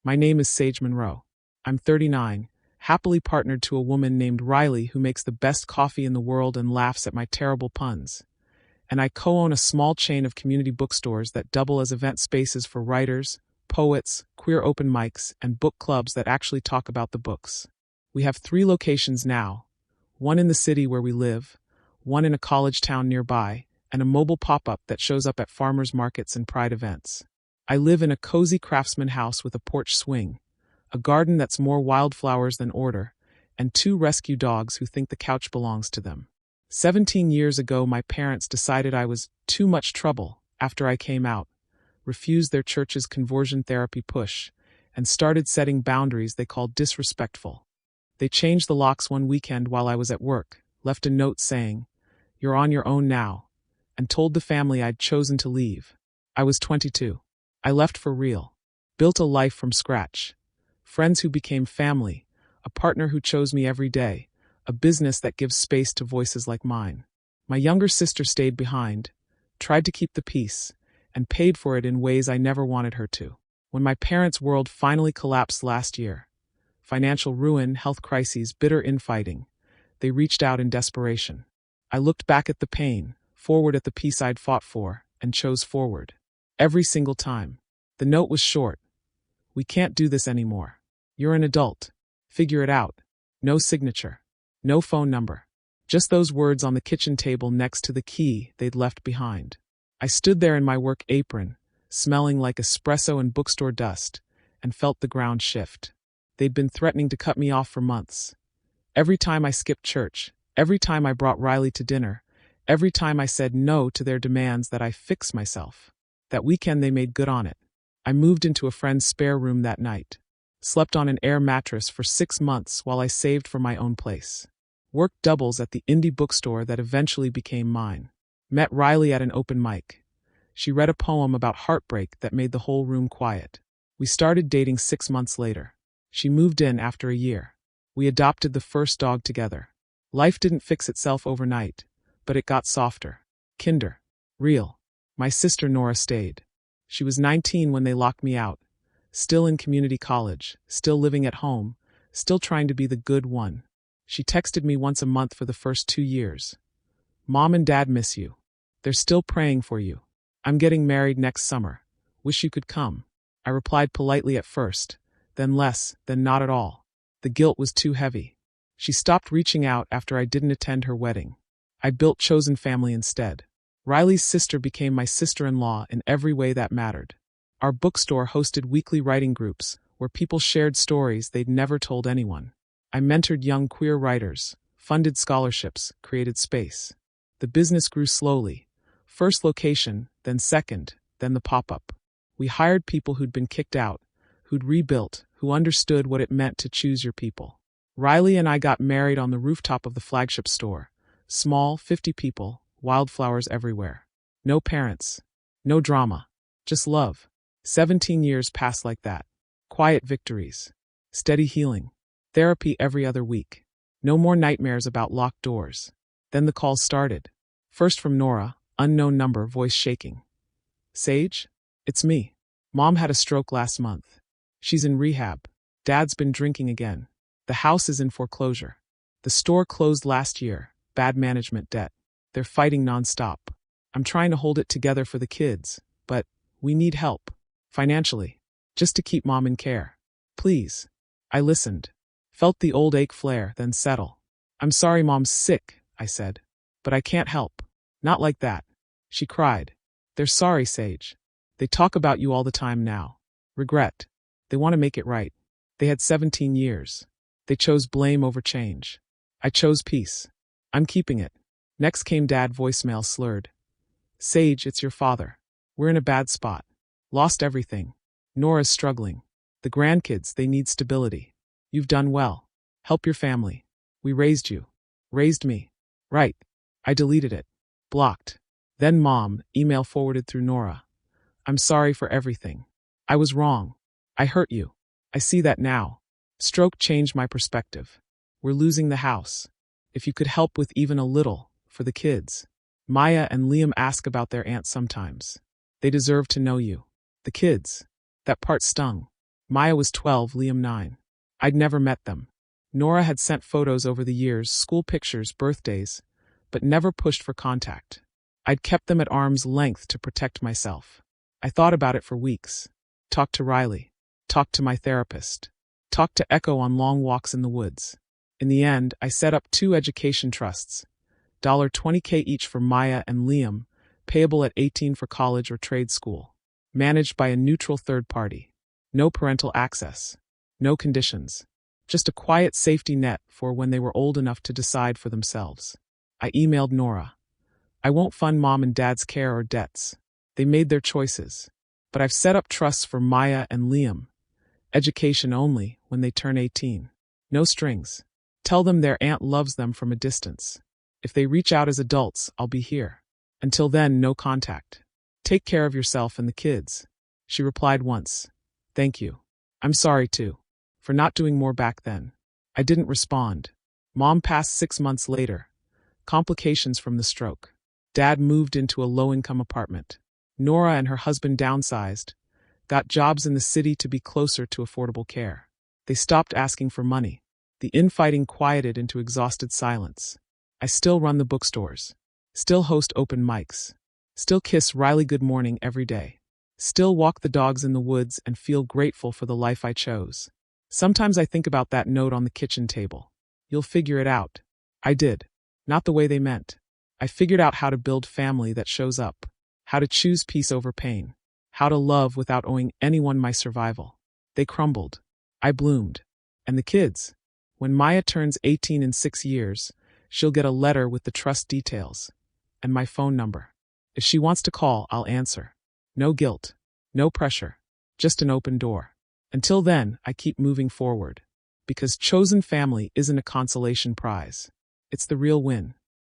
My name is Sage Monroe. I'm 39, happily partnered to a woman named Riley who makes the best coffee in the world and laughs at my terrible puns. And I co-own a small chain of community bookstores that double as event spaces for writers, poets, queer open mics, and book clubs that actually talk about the books. We have 3 locations now, one in the city where we live, one in a college town nearby, and a mobile pop-up that shows up at farmers markets and pride events. I live in a cozy craftsman house with a porch swing, a garden that's more wildflowers than order, and 2 rescue dogs who think the couch belongs to them. 17 years ago, my parents decided I was too much trouble after I came out, refused their church's conversion therapy push, and started setting boundaries they called disrespectful. They changed the locks one weekend while I was at work, left a note saying, "You're on your own now," and told the family I'd chosen to leave. I was 22. I left for real. Built a life from scratch. Friends who became family, a partner who chose me every day, a business that gives space to voices like mine. My younger sister stayed behind, tried to keep the peace, and paid for it in ways I never wanted her to. When my parents' world finally collapsed last year, financial ruin, health crises, bitter infighting, they reached out in desperation. I looked back at the pain, forward at the peace I'd fought for, and chose forward. Every single time. The note was short. "We can't do this anymore. You're an adult. Figure it out." No signature. No phone number. Just those words on the kitchen table next to the key they'd left behind. I stood there in my work apron, smelling like espresso and bookstore dust, and felt the ground shift. They'd been threatening to cut me off for months. Every time I skipped church, every time I brought Riley to dinner, every time I said no to their demands that I fix myself. That weekend they made good on it. I moved into a friend's spare room that night. Slept on an air mattress for 6 months while I saved for my own place. Worked doubles at the indie bookstore that eventually became mine. Met Riley at an open mic. She read a poem about heartbreak that made the whole room quiet. We started dating 6 months later. She moved in after a year. We adopted the first dog together. Life didn't fix itself overnight, but it got softer. Kinder. Real. My sister Nora stayed. She was 19 when they locked me out. Still in community college, still living at home, still trying to be the good one. She texted me once a month for the first 2 years. "Mom and Dad miss you. They're still praying for you. I'm getting married next summer. Wish you could come." I replied politely at first, then less, then not at all. The guilt was too heavy. She stopped reaching out after I didn't attend her wedding. I built chosen family instead. Riley's sister became my sister-in-law in every way that mattered. Our bookstore hosted weekly writing groups where people shared stories they'd never told anyone. I mentored young queer writers, funded scholarships, created space. The business grew slowly. First location, then second, then the pop-up. We hired people who'd been kicked out, who'd rebuilt, who understood what it meant to choose your people. Riley and I got married on the rooftop of the flagship store. Small, 50 people, wildflowers everywhere. No parents. No drama. Just love. 17 years passed like that. Quiet victories. Steady healing. Therapy every other week. No more nightmares about locked doors. Then the calls started. First from Nora, unknown number, voice shaking. "Sage? It's me. Mom had a stroke last month. She's in rehab. Dad's been drinking again. The house is in foreclosure. The store closed last year. Bad management, debt. They're fighting nonstop. I'm trying to hold it together for the kids, but we need help. Financially. Just to keep Mom in care. Please." I listened. Felt the old ache flare, then settle. "I'm sorry Mom's sick," I said. "But I can't help. Not like that." She cried. "They're sorry, Sage. They talk about you all the time now. Regret. They want to make it right. They had 17 years. They chose blame over change. I chose peace. I'm keeping it." Next came Dad, voicemail slurred. "Sage, it's your father. We're in a bad spot. Lost everything. Nora's struggling. The grandkids, they need stability. You've done well. Help your family. We raised you." Raised me. Right. I deleted it. Blocked. Then Mom, email forwarded through Nora. "I'm sorry for everything. I was wrong. I hurt you. I see that now. Stroke changed my perspective. We're losing the house. If you could help with even a little, for the kids. Maya and Liam ask about their aunt sometimes. They deserve to know you. The kids. That part stung. Maya was 12, Liam 9. I'd never met them. Nora had sent photos over the years, school pictures, birthdays, but never pushed for contact. I'd kept them at arm's length to protect myself. I thought about it for weeks. Talked to Riley. Talked to my therapist. Talked to Echo on long walks in the woods. In the end, I set up 2 education trusts. $20K each for Maya and Liam, payable at 18 for college or trade school. Managed by a neutral third party. No parental access. No conditions. Just a quiet safety net for when they were old enough to decide for themselves. I emailed Nora. I won't fund mom and dad's care or debts. They made their choices. But I've set up trusts for Maya and Liam. Education only when they turn 18. No strings. Tell them their aunt loves them from a distance. If they reach out as adults, I'll be here. Until then, no contact. Take care of yourself and the kids. She replied once. Thank you. I'm sorry too. For not doing more back then. I didn't respond. Mom passed 6 months later. Complications from the stroke. Dad moved into a low-income apartment. Nora and her husband downsized. Got jobs in the city to be closer to affordable care. They stopped asking for money. The infighting quieted into exhausted silence. I still run the bookstores. Still host open mics. Still kiss Riley good morning every day. Still walk the dogs in the woods and feel grateful for the life I chose. Sometimes I think about that note on the kitchen table. You'll figure it out. I did. Not the way they meant. I figured out how to build family that shows up. How to choose peace over pain. How to love without owing anyone my survival. They crumbled. I bloomed. And the kids? When Maya turns 18 in 6 years, she'll get a letter with the trust details. And my phone number. If she wants to call, I'll answer. No guilt. No pressure. Just an open door. Until then, I keep moving forward. Because chosen family isn't a consolation prize. It's the real win.